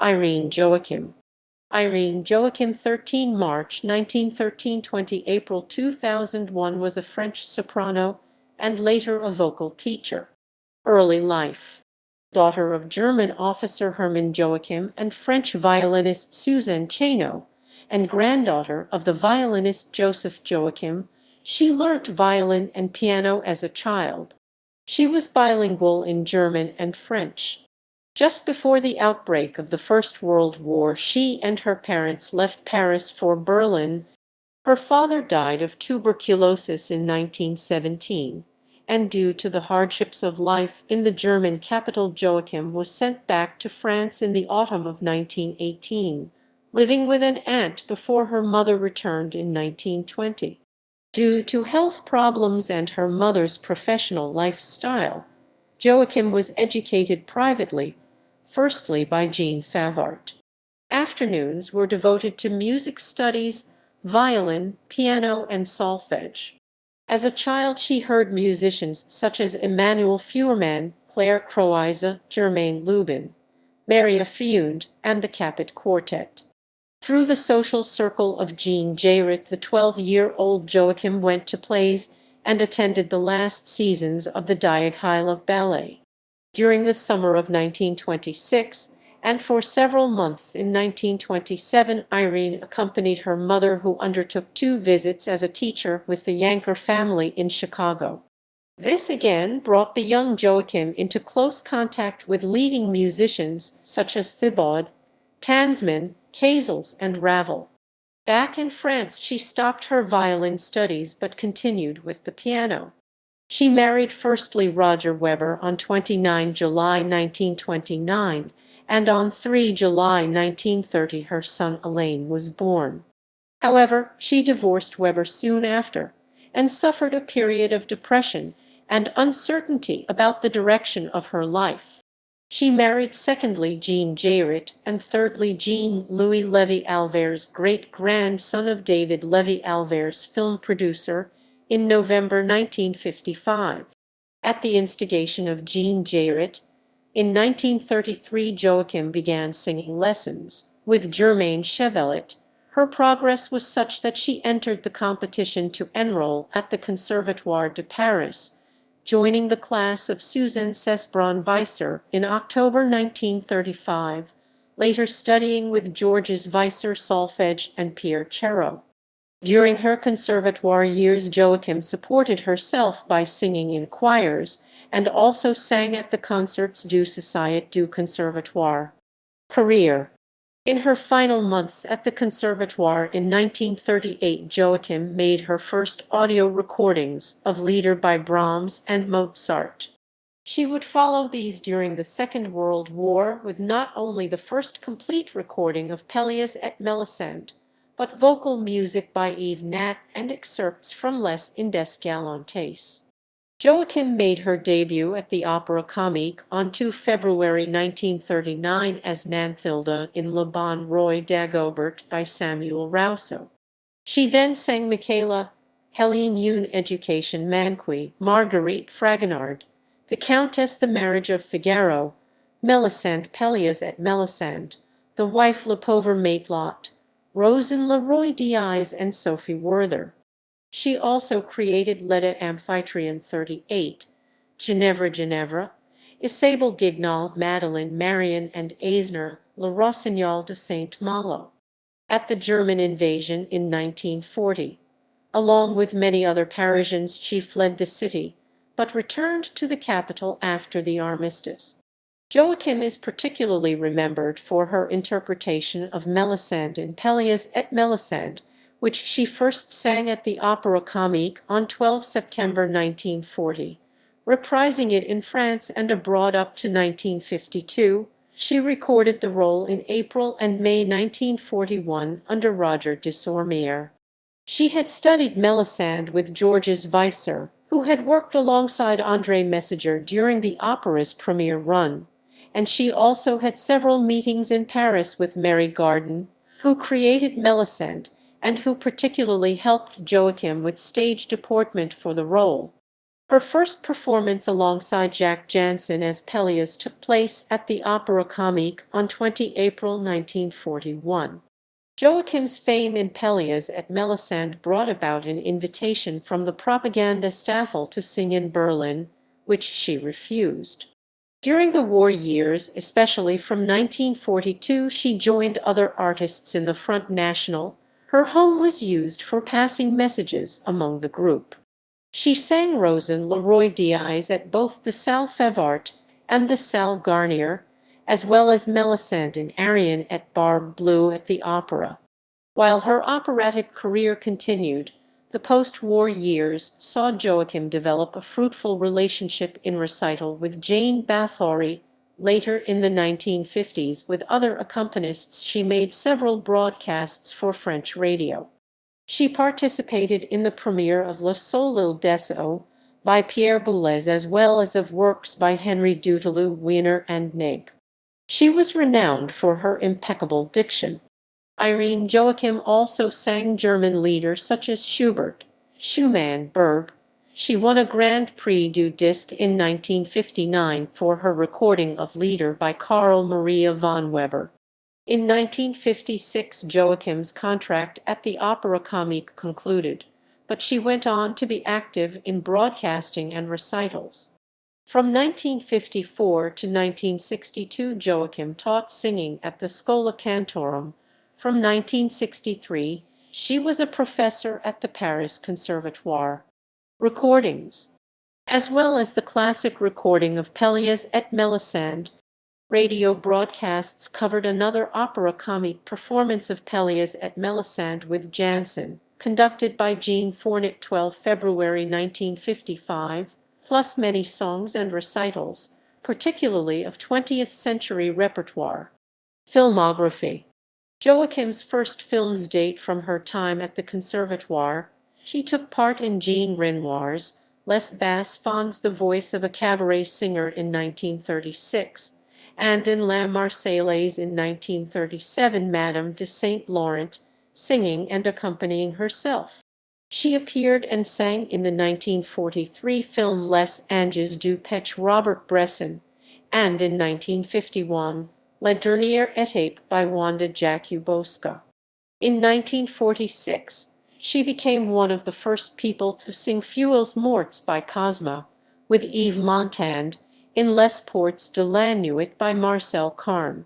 Irene Joachim. Irene Joachim 13 March 1913 20 April 2001 was a French soprano and later a vocal teacher. Early life. Daughter of German officer Hermann Joachim and French violinist Suzanne Cheno, and granddaughter of the violinist Joseph Joachim, she learnt violin and piano as a child. She was bilingual in German and French. Just before the outbreak of the First World War, she and her parents left Paris for Berlin. Her father died of tuberculosis in 1917, and due to the hardships of life in the German capital, Joachim was sent back to France in the autumn of 1918, living with an aunt before her mother returned in 1920. Due to health problems and her mother's professional lifestyle, Joachim was educated privately, firstly by Jean Favart. Afternoons were devoted to music studies, violin, piano, and solfege. As a child, she heard musicians such as Emanuel Fuhrmann, Claire Croize, Germain Lubin, Maria Fiound, and the Caput Quartet. Through the social circle of Jean Geyrit, the 12-year-old Joachim went to plays and attended the last seasons of the Diaghilev Ballet. During the summer of 1926, and for several months in 1927, Irene accompanied her mother, who undertook 2 visits as a teacher with the Yanker family in Chicago. This again brought the young Joachim into close contact with leading musicians such as Thibaud, Tansman, Casals, and Ravel. Back in France, she stopped her violin studies but continued with the piano. She married firstly Roger Weber on 29 July 1929, and on 3 July 1930 her son Alain was born. However, she divorced Weber soon after, and suffered a period of depression and uncertainty about the direction of her life. She married secondly Jean Geyrit and thirdly Jean-Louis Lévy-Alvers, great-grandson of David Lévy-Alvers, film producer, in November 1955. At the instigation of Jean Geyrit, in 1933 Joachim began singing lessons with Germaine Chevalet. Her progress was such that she entered the competition to enroll at the Conservatoire de Paris, joining the class of Suzanne Cesbron-Weisser in October 1935, later studying with Georges Weisser solfege and Pierre Chéreau. During her conservatoire years, Joachim supported herself by singing in choirs and also sang at the Concerts du Société du Conservatoire. Career. In her final months at the Conservatoire in 1938, Joachim made her first audio recordings of Lieder by Brahms and Mozart. She would follow these during the Second World War with not only the first complete recording of Pelléas et Melisande, but vocal music by Yves Nat and excerpts from Les Indes Galantes. Joachim made her debut at the Opéra Comique on 2 February 1939 as Nanthilde in Le Bon Roi Dagobert by Samuel Rousseau. She then sang Michaela, Helene une Education Manqui, Marguerite Fragonard, the Countess The Marriage of Figaro, Melisande Pelléas et Melisande, The Wife Le Pauvre Matelot, Rosen Le Roi Dies, and Sophie Werther. She also created Leda Amphitryon 38, Ginevra Ginevra, Isabelle Guignol, Madeleine Marion, and Eisner, Le Rossignol de Saint-Malo. At the German invasion in 1940, along with many other Parisians, she fled the city, but returned to the capital after the armistice. Joachim is particularly remembered for her interpretation of Melisande in Pelléas et Melisande, which she first sang at the Opéra Comique on 12 September 1940. Reprising it in France and abroad up to 1952, she recorded the role in April and May 1941 under Roger Desormière. She had studied Melisande with Georges Weisser, who had worked alongside André Messager during the opera's premiere run, and she also had several meetings in Paris with Mary Garden, who created Melisande, and who particularly helped Joachim with stage deportment for the role. Her first performance alongside Jack Jansen as Pelléas took place at the Opéra Comique on 20 April 1941. Joachim's fame in Pelléas at Melisande brought about an invitation from the Propaganda-Staffel to sing in Berlin, which she refused. During the war years, especially from 1942, she joined other artists in the Front National. Her home was used for passing messages among the group. She sang Rosen Leroy Diaz at both the Salle Favart and the Salle Garnier, as well as Melisande and Ariane at Barbe Bleue at the opera. While her operatic career continued, the post-war years saw Joachim develop a fruitful relationship in recital with Jane Bathory. Later in the 1950s, with other accompanists, she made several broadcasts for French radio. She participated in the premiere of Le Soleil des Eaux by Pierre Boulez as well as of works by Henry Dutilleux, Wiener and Neg. She was renowned for her impeccable diction. Irene Joachim also sang German lieder such as Schubert, Schumann, Berg. She won a Grand Prix du Disque in 1959 for her recording of Lieder by Carl Maria von Weber. In 1956, Joachim's contract at the Opéra Comique concluded, but she went on to be active in broadcasting and recitals. From 1954 to 1962, Joachim taught singing at the Schola Cantorum. From 1963, she was a professor at the Paris Conservatoire. Recordings, as well as the classic recording of Pelléas et Melisande. Radio broadcasts covered another opera comique performance of Pelléas et Melisande with Jansen, conducted by Jean Fournet, 12 February 1955, plus many songs and recitals, particularly of 20th-century repertoire. Filmography. Joachim's first films date from her time at the Conservatoire. She took part in Jean Renoir's Les Basses Fonds, the voice of a cabaret singer, in 1936, and in La Marseillaise in 1937, Madame de Saint Laurent, singing and accompanying herself. She appeared and sang in the 1943 film Les Anges du Pech Robert Bresson, and in 1951, La Dernière Étape by Wanda Jakubowska. In 1946, she became one of the first people to sing Feuilles Mortes by Cosma, with Yves Montand, in Les Portes de la Nuit by Marcel Carne.